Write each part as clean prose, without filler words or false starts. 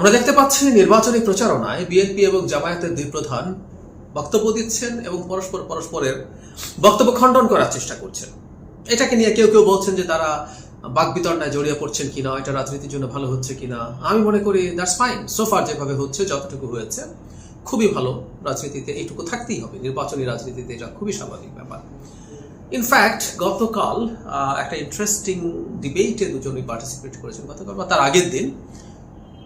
আমরা দেখতে পাচ্ছি নির্বাচনী প্রচারণায় বিএনপি এবং জামায়াতের দুই প্রধান বক্তব্য দিচ্ছেন এবং পরস্পরের বক্তব্য খণ্ডন করার চেষ্টা করছেন। এটাকে নিয়ে কেউ কেউ বলছেন যে তারা বাকবিতণ্ডায় জড়িয়ে পড়ছেন কিনা, এটা রাজনীতির জন্য ভালো হচ্ছে কিনা। আমি মনে করি দ্যাটস ফাইন, সোফার যেভাবে হচ্ছে, যতটুকু হয়েছে খুবই ভালো। রাজনীতিতে এইটুকু থাকতেই হবে, নির্বাচনী রাজনীতিতে এটা খুবই স্বাভাবিক ব্যাপার। ইনফ্যাক্ট গতকাল একটা ইন্টারেস্টিং ডিবেটে দুজনই পার্টিসিপেট করেছেন গতকাল বা তার আগের দিন।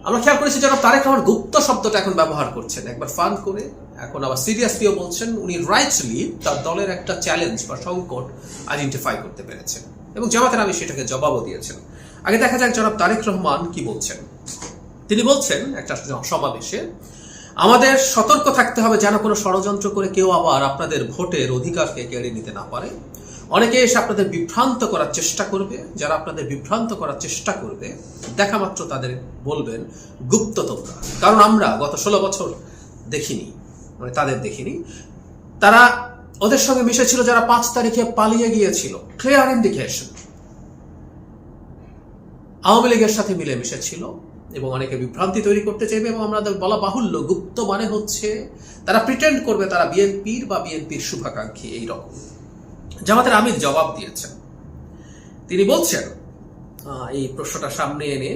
আমরা খেয়াল করেছি যারা তারেক রহমান গুপ্ত শব্দটা এখন ব্যবহার করছেন, একবার ফান করে, এখন আবার সিরিয়াসলিও বলছেন। উনি রাইটলি তার দলের একটা চ্যালেঞ্জ বা সংকট আইডেন্টিফাই করতে পেরেছেন এবং জামাতের আমি সেটাকে জবাবও দিয়েছেন। আগে দেখা যাক জনাব তারেক রহমান কি বলছেন। তিনি বলছেন একটা সমাবেশে, আমাদের সতর্ক থাকতে হবে যেন কোনো ষড়যন্ত্র করে কেউ আবার আপনাদের ভোটের অধিকারকে কেড়ে নিতে না পারে। অনেকে এসে আপনাদের বিভ্রান্ত করার চেষ্টা করবে, যারা আপনাদের বিভ্রান্ত করার চেষ্টা করবে দেখা মাত্র তাদের বলবেন গুপ্ত তোমরা। কারণ আমরা গত 16 বছর দেখিনি, মানে তাদের দেখিনি। তারা ওদের সঙ্গে মিশেছিল যারা 5 তারিখে পালিয়ে গিয়েছিল, ক্লিয়ার ইন্ডিকেশন। আওয়ামী লীগের সাথে মিলে মিশেছিল এবং অনেকে বিভ্রান্তি তৈরি করতে চাইবে এবং আমাদের বলা বাহুল্য গুপ্ত মানে হচ্ছে তারা প্রিটেন্ড করবে তারা বিএনপির বা বিএনপির শুভাকাঙ্ক্ষী। এইরকম জামাতের আমির জবাব দিয়েছেন। তিনি বলছেন, এই প্রশ্নটা সামনে এনে,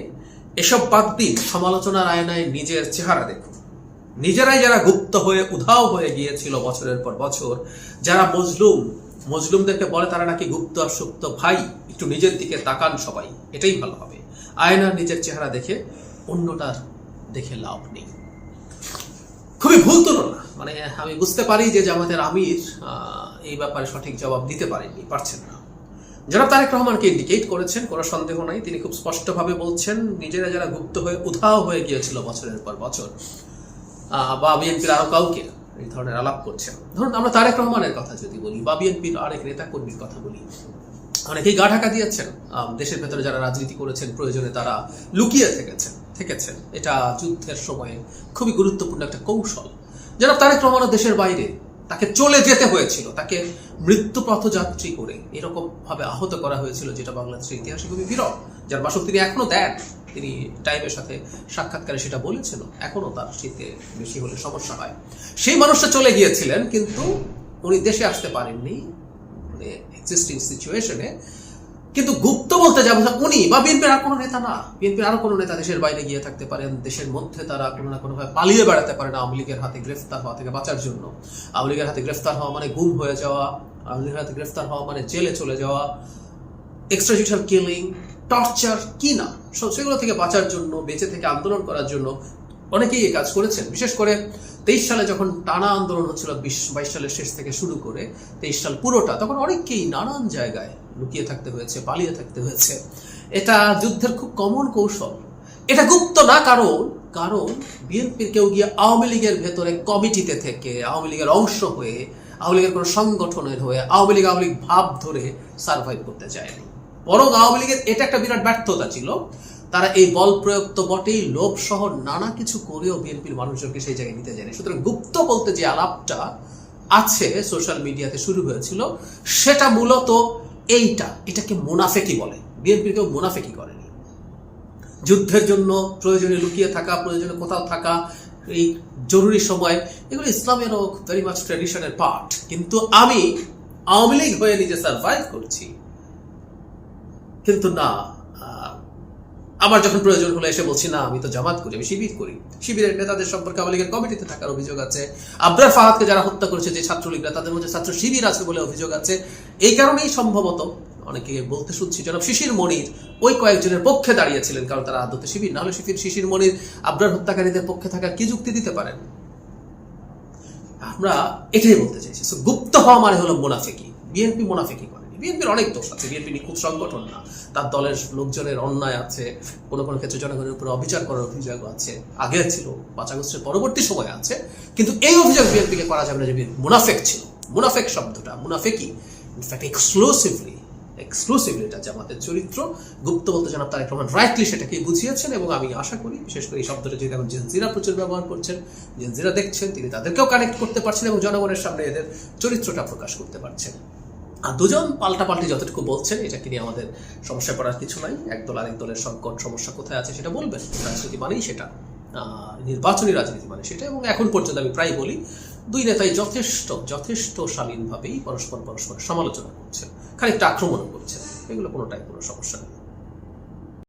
এসব বাদ দিন, সমালোচনার আয়নায় নিজের চেহারা দেখুন। নিজেরাই যারা গুপ্ত হয়ে উধাও হয়ে গিয়েছিল বছরের পর বছর, যারা মজলুমদেরকে বলে তারা নাকি গুপ্ত আর সুপ্ত, ভাই একটু নিজের দিকে তাকান সবাই, এটাই ভালো হবে। আয়নার নিজের চেহারা দেখে অন্যটার দেখে লাভ নেই। খুবই ভুল তুলনা। মানে আমি বুঝতে পারি যে জামাতের আমির এই ব্যাপারে সঠিক জবাব দিতে পারছেন না। জনাব তারেক রহমানকে ইন্ডিকেট করেছেন, কোনো সন্দেহ নাই। তিনি খুব স্পষ্টভাবে বলছেন নিজেরা যারা গুপ্ত হয়ে উধাও হয়ে গিয়েছিল বছরের পর বছর, বা বিএনপির আরো কাউকে এই ধরনের আলাপ করছেন। ধরুন আমরা তারেক রহমানের কথা যদি বলি বা বিএনপির আরেক নেতা কর্মীর কথা বলি, অনেকেই গা ঢাকা দিয়েছেন। দেশের ভেতরে যারা রাজনীতি করেছেন প্রয়োজনে তারা লুকিয়ে থেকেছেন। এটা যুদ্ধের সময়ে খুবই গুরুত্বপূর্ণ একটা কৌশল। যারা তারেক রহমান দেশের বাইরে, তাকে চলে যেতে হয়েছিল, তাকে মৃত্যু পথযাত্রী করে এরকম ভাবে আহত করা হয়েছিল, যেটা বাংলাদেশের ইতিহাসে খুবই বিরল। যার বাসক তিনি এখনো দেন, তিনি টাইমের সাথে সাক্ষাৎকারে সেটা বলেছিল, এখনো তার শীতে বেশি হলে সমস্যা হয়। সেই মানুষটা চলে গিয়েছিলেন, কিন্তু উনি দেশে আসতে পারেননি এক্সিস্টিং সিচুয়েশনে। কিন্তু গুপ্ত বলতে যাবো উনি বা বিএনপির আর কোনো নেতা না। বিএনপির আরো কোনো নেতা দেশের বাইরে গিয়ে থাকতে পারেন, দেশের মধ্যে তারা কোনো না কোনো ভাবে পালিয়ে বেড়াতে পারেন আওয়ামী লীগের হাতে গ্রেফতার হওয়া থেকে বাঁচার জন্য। আওয়ামী লীগের হাতে গ্রেফতার হওয়া মানে গুম হয়ে যাওয়া, আওয়ামী লীগের হাতে গ্রেফতার হওয়া মানে জেলে চলে যাওয়া, এক্সট্রাজুডিশিয়াল কিলিং, টর্চার, কি না, সেগুলো থেকে বাঁচার জন্য, বেঁচে থেকে আন্দোলন করার জন্য অনেকেই এই কাজ করেছেন। বিশেষ করে 23 সালে যখন টানা আন্দোলন হচ্ছিল, 22 সালের শেষ থেকে শুরু করে 23 সাল পুরোটা, তখন অনেকেই নানান জায়গায় লুকিয়ে থাকতে হয়েছে, পালিয়ে থাকতে হয়েছে। এটা যুদ্ধের খুব কমন কৌশল। এটা গুপ্ত না, কারণ বিএনপির কেউ গিয়ে আওয়ামী লীগের ভেতরে কমিটিতে থেকে, আওয়ামী লীগের অংশ হয়ে, আওয়ামী লীগের কোনো সংগঠনের হয়ে আওয়ামী লীগ ভাব ধরে সার্ভাইভ করতে চায়নি। বরং আওয়ামী লীগের এটা একটা বিরাট ব্যর্থতা ছিল। তারা এই বল প্রয়োগ তো বটেই, লোভ সহ নানা কিছু করেও বিএনপির মানুষজনকে সেই জায়গায় নিতে যায়নি। সুতরাং গুপ্ত বলতে যে আলাপটা আছে সোশ্যাল মিডিয়াতে শুরু হয়েছিল, সেটা মূলত এটাকে মুনাফেকি বলে। বিএনপির কেউ মুনাফেকি করেনি। যুদ্ধের জন্য প্রয়োজনে লুকিয়ে থাকা, প্রয়োজনে কোথাও থাকা, এই জরুরি সময়, এগুলো ইসলামেরও ভেরি মাচ ট্র্যাডিশনের পার্ট। কিন্তু আমি আওয়ামী লীগ হয়ে নিজে সার্ভাইভ করছি, কিন্তু না, আমার যখন প্রয়োজন হলে এসে বলছি না আমি তো জামাত করি, আমি শিবির করি। শিবিরের নেতাদের সম্পর্কে আওয়ামী লীগের কমিটিতে থাকার অভিযোগ আছে। আবরার ফাহাদকে যারা হত্যা করেছে যে ছাত্রলীগরা, তাদের মধ্যে ছাত্র শিবির আছে বলে অভিযোগ আছে। এই কারণেই সম্ভবত অনেকে বলতে শুনছি জনাব শিশির মনির ওই কয়েকজনের পক্ষে দাঁড়িয়েছিলেন, কারণ তারা আদতে শিবির। না হলে শিশির মনির আবরার হত্যাকারীদের পক্ষে থাকার কি যুক্তি দিতে পারেন? আমরা এটাই বলতে চাইছি। গুপ্ত হওয়া মানে হলো মুনাফেকি। বিএনপি মুনাফেকি করে। বিএনপির অনেক দোষ আছে। বিএনপি নিখুঁত সংগঠন না, তার দলের লোকজনের অন্যায় আছে, কোনো কোনো ক্ষেত্রে জনগণের উপরে অবিচার করার অভিযোগ আছে, আগে ছিল, 5 আগস্টের পরবর্তী সময় আছে। কিন্তু এই অভিযোগ বিএনপিকে করা যাবে না যে মুনাফেক ছিল। মুনাফেক শব্দটা, মুনাফেকি ইনফ্যাক্ট এক্সক্লুসিভলি এটা জামাতের চরিত্র। গুপ্ত বলতে জনাব তারেক রহমান রাইটলি সেটাকে বুঝিয়েছেন এবং আমি আশা করি বিশেষ করে এই শব্দটা যদি এখন জেনজিরা প্রচুর ব্যবহার করছেন, জেনজিরা দেখছেন, তিনি তাদেরকেও কানেক্ট করতে পারছেন এবং জনগণের সামনে এদের চরিত্রটা প্রকাশ করতে পারছেন। আর দুজন পাল্টাপাল্টি যতটুকু বলছেন, এটাকে নিয়ে আমাদের সমস্যা পড়ার কিছু নাই। একদল আরেক দলের সংকট সমস্যা কোথায় আছে সেটা বলবেন, রাজনীতি মানেই সেটা। নির্বাচনী রাজনীতি মানে সেটা। এবং এখন পর্যন্ত আমি প্রায় বলি দুই নেতাই যথেষ্ট শালীনভাবেই পরস্পর সমালোচনা করছেন, খানিকটা আক্রমণ করছেন, এগুলো কোনোটাই কোনো সমস্যা নেই।